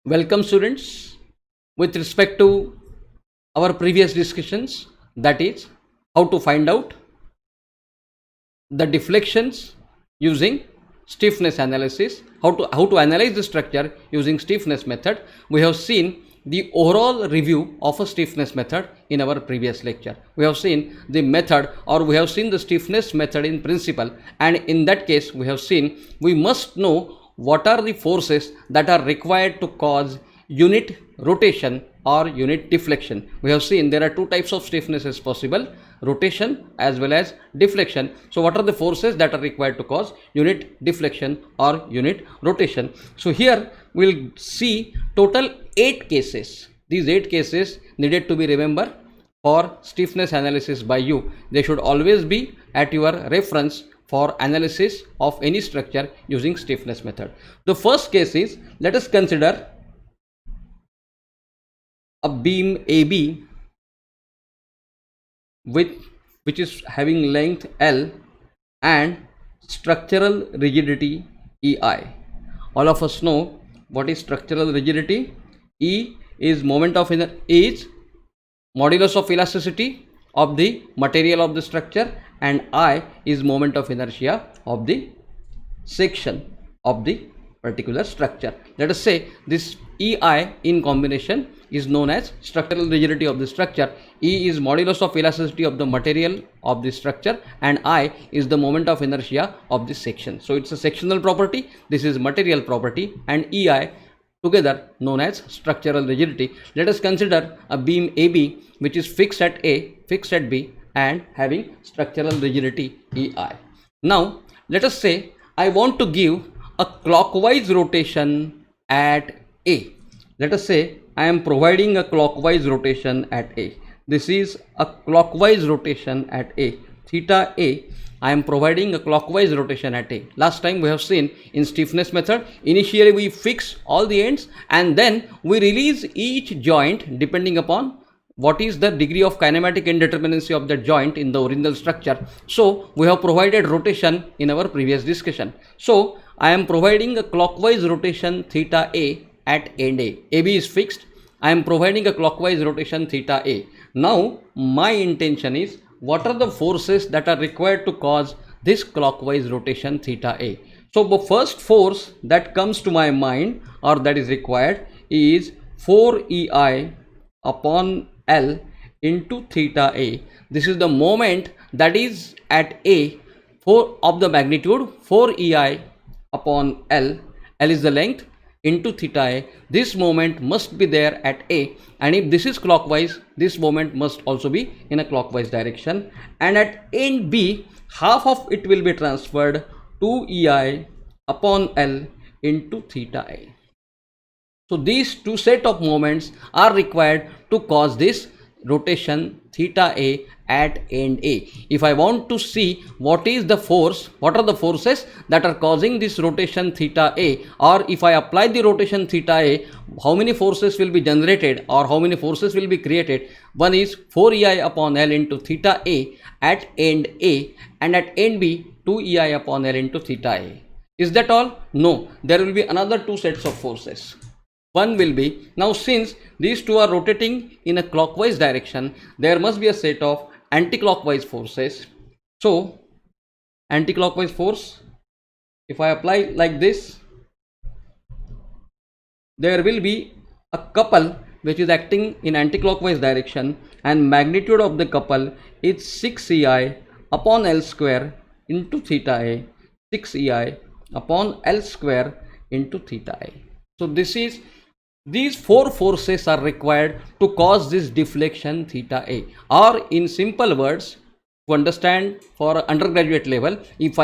Welcome students. With respect to our previous discussions, that is how to find out the deflections using stiffness analysis, how to analyze the structure using stiffness method. We have seen the overall review of a stiffness method in our previous lecture. We have seen the method, or we have seen the stiffness method in principle, and in that case we have seen we must know what are the forces that are required to cause unit rotation or unit deflection. We have seen there are two types of stiffnesses possible, rotation as well as deflection. So what are the forces that are required to cause unit deflection or unit rotation? So here we'll see total 8 cases. These 8 cases needed to be remembered for stiffness analysis by you. They should always be at your reference for analysis of any structure using stiffness method. The first case is, let us consider a beam AB which is having length L and structural rigidity EI. All of us know what is structural rigidity. E is is modulus of elasticity of the material of the structure, and I is moment of inertia of the section of the particular structure. Let us say this EI in combination is known as structural rigidity of the structure. E is modulus of elasticity of the material of the structure, and I is the moment of inertia of the section. So it's a sectional property, this is material property, and EI together known as structural rigidity. Let us consider a beam AB which is fixed at A, fixed at B, and having structural rigidity EI. Now let us say I want to give a clockwise rotation at A. Let us say I am providing a clockwise rotation at A. This is a clockwise rotation at A. Theta A, I am providing a clockwise rotation at A. Last time we have seen in stiffness method, initially we fix all the ends and then we release each joint depending upon what is the degree of kinematic indeterminacy of the joint in the original structure. So we have provided rotation in our previous discussion. So I am providing a clockwise rotation theta A at end A. AB is fixed. I am providing a clockwise rotation theta A. Now my intention is, what are the forces that are required to cause this clockwise rotation theta A? So the first force that comes to my mind, or that is required, is 4 EI upon L into theta A. This is the moment that is at A, 4 of the magnitude 4 EI upon L. L is the length into theta A. This moment must be there at A, and if this is clockwise, this moment must also be in a clockwise direction, and at end B, half of it will be transferred 2 EI upon L into theta A. So these two set of moments are required to cause this rotation theta A at end A. If I want to see what is the force, what are the forces that are causing this rotation theta A, or if I apply the rotation theta A, how many forces will be generated or how many forces will be created? One is 4 EI upon L into theta A at end A, and at end B 2 EI upon L into theta A. Is that all? No, there will be another two sets of forces. One will be, now since these two are rotating in a clockwise direction, there must be a set of anti-clockwise forces. So anti-clockwise force, if I apply like this, there will be a couple which is acting in anti-clockwise direction, and magnitude of the couple is 6 EI upon L square into theta A, 6 EI upon L square into theta A. So these four forces are required to cause this deflection theta A, or in simple words, to understand for undergraduate level, if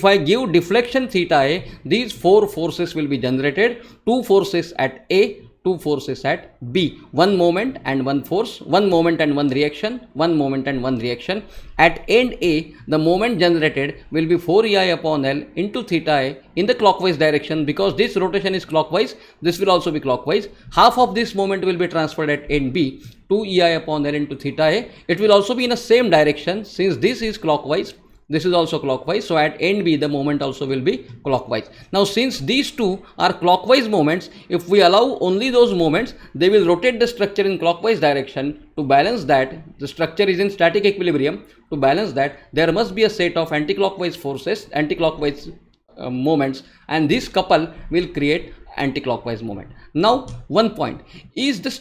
I give deflection theta A, these four forces will be generated, two forces at A, two forces at B, one moment and one force, one moment and one reaction, one moment and one reaction. At end A, the moment generated will be 4 EI upon L into theta A in the clockwise direction, because this rotation is clockwise, this will also be clockwise. Half of this moment will be transferred at end B, 2 EI upon L into theta A. It will also be in the same direction, since this is clockwise, this is also clockwise. So at end B, the moment also will be clockwise. Now since these two are clockwise moments, if we allow only those moments, they will rotate the structure in clockwise direction. To balance that, the structure is in static equilibrium. To balance that, there must be a set of anticlockwise forces, anticlockwise moments, and this couple will create anticlockwise moment. Now one point, is this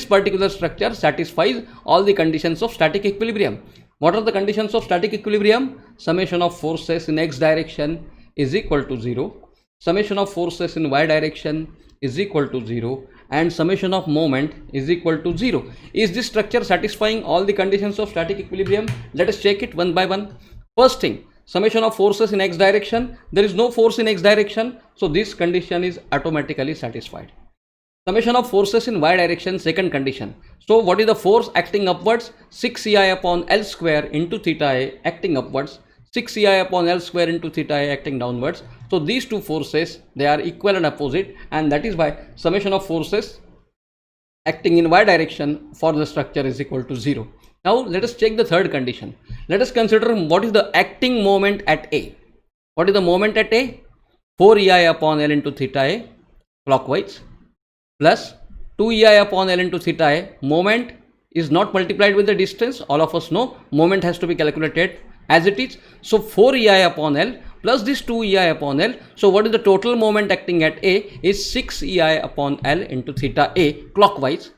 particular structure satisfies all the conditions of static equilibrium? What are the conditions of static equilibrium? Summation of forces in x direction is equal to 0, summation of forces in y direction is equal to 0, and summation of moment is equal to 0. Is this structure satisfying all the conditions of static equilibrium? Let us check it one by one. First thing, summation of forces in x direction, there is no force in x direction, so this condition is automatically satisfied. Summation of forces in y direction, second condition. So what is the force acting upwards? 6 EI upon L square into theta A acting upwards, 6 EI upon L square into theta A acting downwards. So these two forces, they are equal and opposite, and that is why summation of forces acting in y direction for the structure is equal to 0. Now let us check the third condition. Let us consider what is the acting moment at A. What is the moment at A? 4 EI upon L into theta A clockwise plus 2 EI upon L into theta A. Moment is not multiplied with the distance. All of us know moment has to be calculated as it is. So 4 EI upon L plus this 2 EI upon L. So what is the total moment acting at A is 6 EI upon L into theta A clockwise,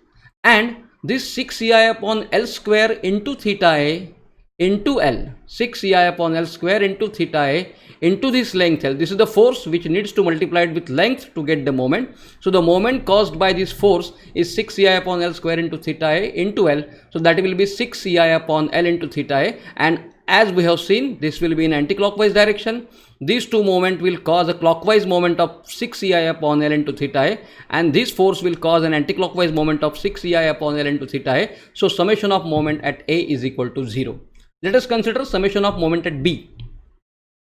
and this 6 EI upon L square into theta A into L, 6 EI upon L square into theta A into this length L. This is the force which needs to multiply it with length to get the moment. So the moment caused by this force is 6 EI upon L square into theta A into L. So that will be 6 EI upon L into theta A, and as we have seen, this will be in anti-clockwise direction. These two moments will cause a clockwise moment of 6 EI upon L into theta A, and this force will cause an anti-clockwise moment of 6 EI upon L into theta A. So summation of moment at A is equal to 0. Let us consider summation of moment at B.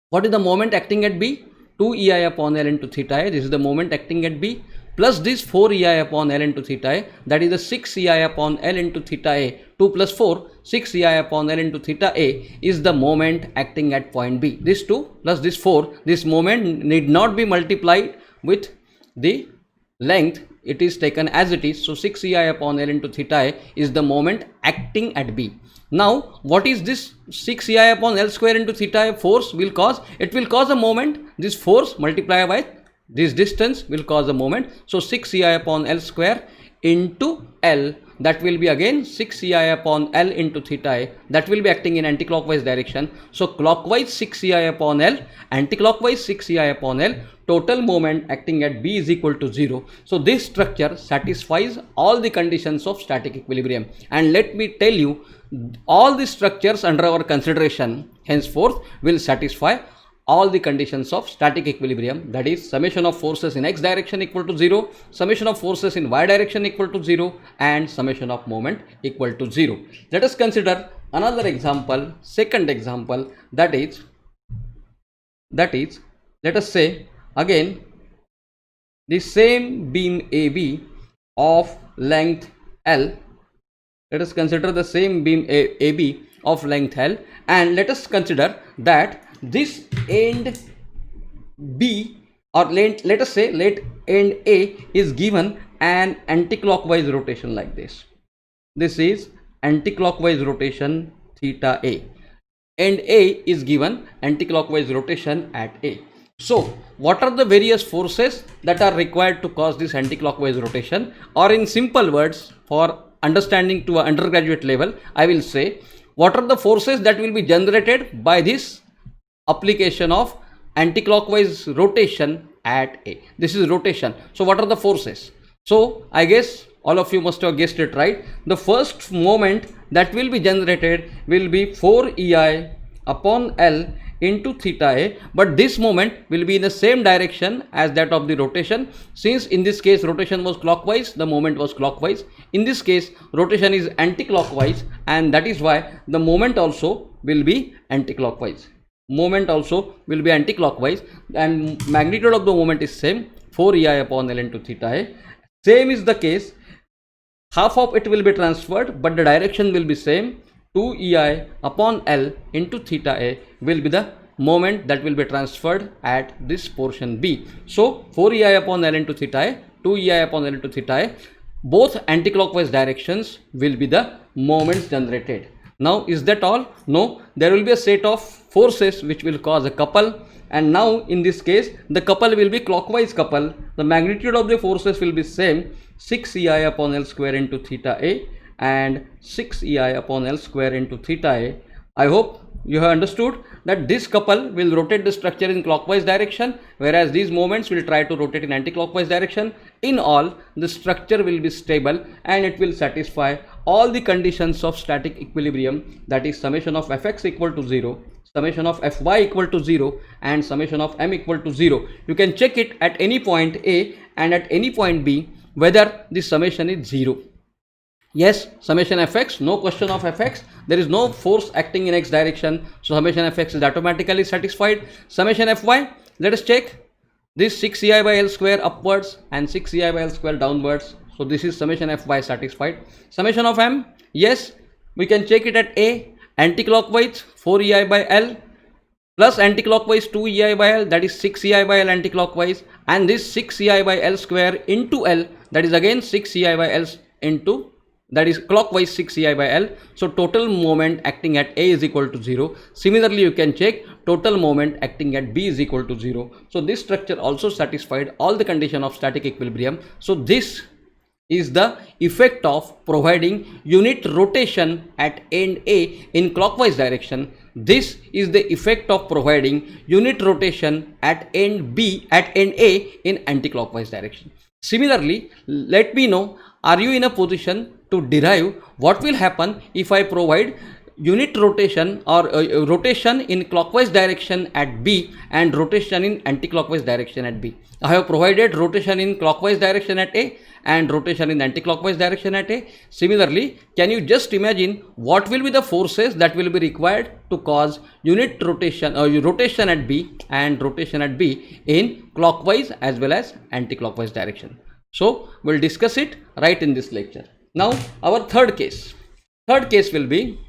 What is the moment acting at B? 2 EI upon L into theta A. This is the moment acting at B, plus this 4 EI upon L into theta A, that is the 6 EI upon L into theta A. 2 plus 4, 6 EI upon L into theta A is the moment acting at point B. This 2 plus this 4, this moment need not be multiplied with the length, it is taken as it is. So 6 EI upon L into theta A is the moment acting at B. Now what is this 6 EI upon L square into theta A force will cause? It will cause a moment. This force multiplied by this distance will cause a moment. So 6 EI upon L square into L, that will be again 6 EI upon L into theta A, that will be acting in anti-clockwise direction. So clockwise 6 EI upon L, anti-clockwise 6 EI upon L, total moment acting at B is equal to 0. So this structure satisfies all the conditions of static equilibrium, and let me tell you, all the structures under our consideration henceforth will satisfy all the conditions of static equilibrium, that is summation of forces in x direction equal to 0, summation of forces in y direction equal to 0, and summation of moment equal to 0. Let us consider another example, second example, that is let us say again the same beam AB of length L. Let us consider the same beam AB of length L, and let us consider that this end B, or let us say let end A is given an anticlockwise rotation like this. This is anticlockwise rotation theta A. End A is given anticlockwise rotation at A. So what are the various forces that are required to cause this anticlockwise rotation? Or in simple words, for understanding to an undergraduate level, I will say, what are the forces that will be generated by this application of anticlockwise rotation at A? This is rotation. So what are the forces? So I guess all of you must have guessed it right. The first moment that will be generated will be 4 EI upon L into theta A, but this moment will be in the same direction as that of the rotation. Since in this case rotation was clockwise, the moment was clockwise. In this case rotation is anti-clockwise, and that is why the moment also will be anti-clockwise. Moment also will be anti-clockwise, and magnitude of the moment is same, 4 EI upon L into theta A. Same is the case, half of it will be transferred, but the direction will be same. 2 EI upon L into theta A will be the moment that will be transferred at this portion B. So 4 EI upon L into theta A, 2 EI upon L into theta A, both anticlockwise directions will be the moments generated. Now is that all? No, there will be a set of forces which will cause a couple, and now in this case the couple will be clockwise couple. The magnitude of the forces will be same, 6 EI upon L square into theta A and 6 EI upon L square into theta A. I hope you have understood that this couple will rotate the structure in clockwise direction, whereas these moments will try to rotate in anti-clockwise direction. In all, the structure will be stable and it will satisfy all the conditions of static equilibrium, that is summation of fx equal to 0, summation of fy equal to 0 and summation of m equal to 0. You can check it at any point A and at any point B whether the summation is 0. Yes, summation fx, no question of fx, there is no force acting in x direction, so summation fx is automatically satisfied. Summation fy, let us check this 6 EI by L square upwards and 6 EI by L square downwards, so this is summation fy satisfied. Summation of m, yes, we can check it at A, anticlockwise 4 EI by L plus anticlockwise 2 EI by L, that is 6 EI by L anticlockwise, and this 6 EI by L square into L, that is again 6 EI by L into, that is clockwise 6 EI by L. So total moment acting at A is equal to 0. Similarly, you can check total moment acting at B is equal to 0. So this structure also satisfied all the condition of static equilibrium. So this is the effect of providing unit rotation at end A in clockwise direction. This is the effect of providing unit rotation at end B, at end A in anti-clockwise direction. Similarly, let me know, are you in a position to derive what will happen if I provide unit rotation or rotation in clockwise direction at B and rotation in anti-clockwise direction at B. I have provided rotation in clockwise direction at A and rotation in anti-clockwise direction at A. Similarly, can you just imagine what will be the forces that will be required to cause unit rotation or rotation at B and rotation at B in clockwise as well as anti-clockwise direction. So we'll discuss it right in this lecture. Now our third case will be,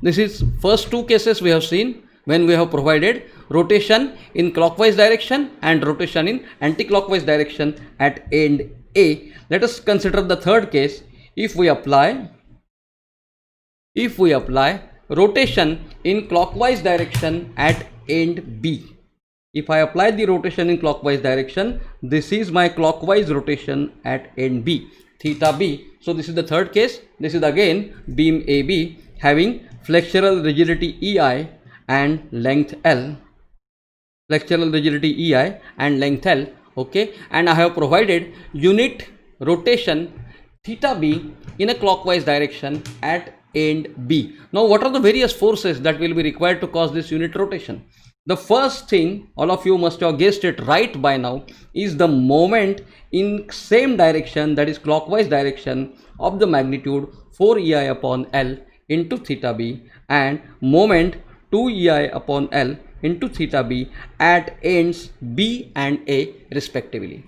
this is first two cases we have seen when we have provided rotation in clockwise direction and rotation in anti-clockwise direction at end A. Let us consider the third case. If we apply rotation in clockwise direction at end B. If I apply the rotation in clockwise direction, this is my clockwise rotation at end B, theta B. So this is the third case. This is again beam AB having flexural rigidity EI and length L. Flexural rigidity EI and length L. Okay, and I have provided unit rotation theta B in a clockwise direction at end B. Now, what are the various forces that will be required to cause this unit rotation? The first thing, all of you must have guessed it right by now, is the moment in same direction, that is clockwise direction, of the magnitude 4 EI upon L into theta B and moment 2 EI upon L into theta B at ends B and A respectively.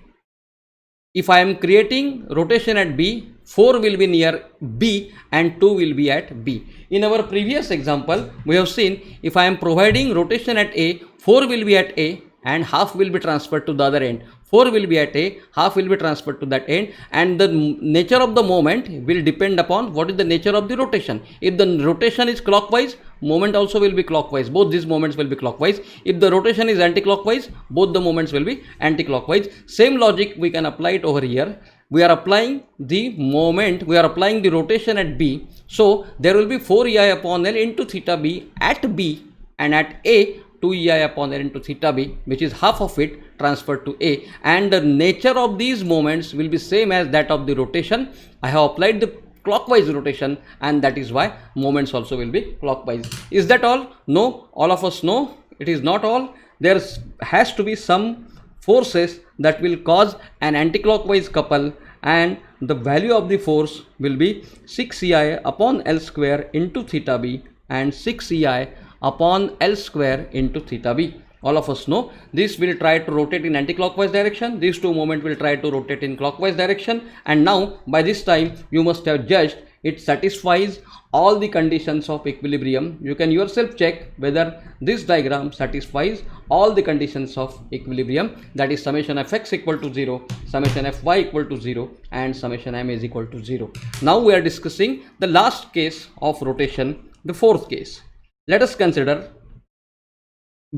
If I am creating rotation at B, 4 will be near B and 2 will be at B. In our previous example, we have seen if I am providing rotation at A, 4 will be at A and half will be transferred to the other end. 4 will be at A, half will be transferred to that end, and the nature of the moment will depend upon what is the nature of the rotation. If the rotation is clockwise, moment also will be clockwise. Both these moments will be clockwise. If the rotation is anti-clockwise, both the moments will be anti-clockwise. Same logic we can apply it over here. We are applying the moment, we are applying the rotation at B. So there will be 4 EI upon L into theta B at B, and at A 2 EI upon L into theta B, which is half of it transferred to A, and the nature of these moments will be same as that of the rotation. I have applied the clockwise rotation, and that is why moments also will be clockwise. Is that all? No, all of us know it is not all. There has to be some forces that will cause an anti-clockwise couple, and the value of the force will be 6 EI upon L square into theta B and 6 EI upon L square into theta B. All of us know this will try to rotate in anti-clockwise direction. These two moments will try to rotate in clockwise direction, and now by this time you must have judged it satisfies all the conditions of equilibrium. You can yourself check whether this diagram satisfies all the conditions of equilibrium, that is summation fx equal to 0, summation fy equal to 0 and summation m is equal to 0. Now we are discussing the last case of rotation, the fourth case. Let us consider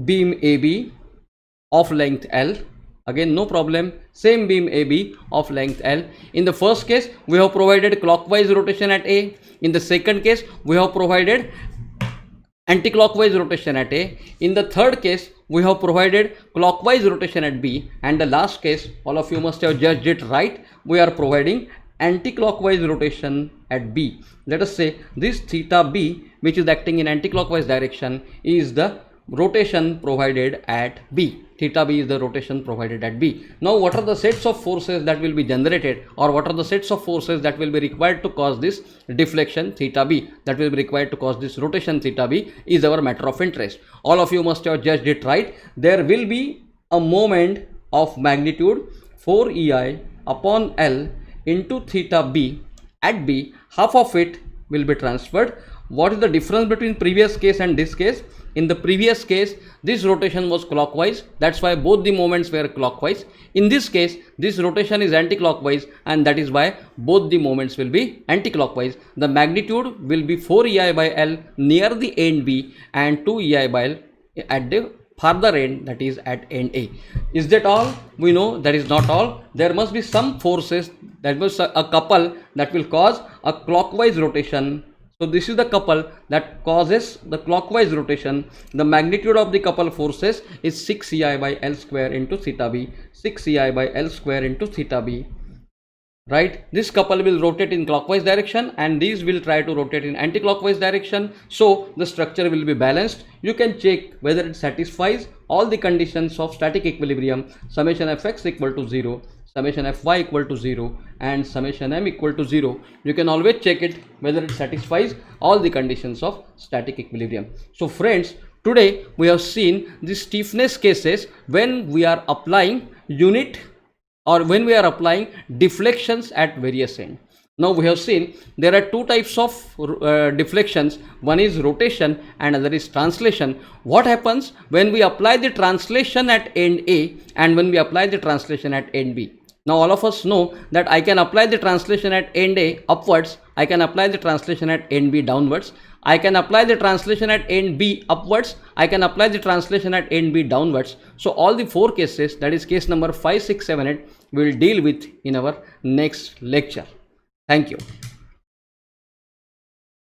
beam AB of length L. Again, no problem, same beam AB of length L. In the first case, we have provided clockwise rotation at A. In the second case, we have provided anti-clockwise rotation at A. In the third case, we have provided clockwise rotation at B. And the last case, all of you must have judged it right, we are providing anti-clockwise rotation at B. Let us say this theta B, which is acting in anti-clockwise direction, is the rotation provided at B. Theta B is the rotation provided at B. Now what are the sets of forces that will be generated, or what are the sets of forces that will be required to cause this deflection theta B, that will be required to cause this rotation theta B, is our matter of interest. All of you must have judged it right. There will be a moment of magnitude 4 EI upon L into theta B at B. Half of it will be transferred. What is the difference between previous case and this case? In the previous case, this rotation was clockwise, that's why both the moments were clockwise. In this case, this rotation is anti-clockwise, and that is why both the moments will be anti-clockwise. The magnitude will be 4 EI by L near the end B and 2 EI by L at the farther end, that is at end A. Is that all? We know that is not all. There must be some forces, that was a couple that will cause a clockwise rotation. So this is the couple that causes the clockwise rotation. The magnitude of the couple forces is 6 EI by L square into theta B, 6 EI by L square into theta B. Right, this couple will rotate in clockwise direction and these will try to rotate in anti-clockwise direction, so the structure will be balanced. You can check whether it satisfies all the conditions of static equilibrium, summation fx equal to 0, summation fy equal to 0 and summation m equal to 0. You can always check it whether it satisfies all the conditions of static equilibrium. So friends, today we have seen the stiffness cases when we are applying unit or when we are applying deflections at various ends. Now we have seen there are two types of deflections. One is rotation and other is translation. What happens when we apply the translation at end A and when we apply the translation at end B? Now all of us know that I can apply the translation at end A upwards, I can apply the translation at end B downwards, I can apply the translation at end B upwards, I can apply the translation at end B downwards. So all the four cases, that is case number 5, 6, 7, 8, we will deal with in our next lecture. Thank you.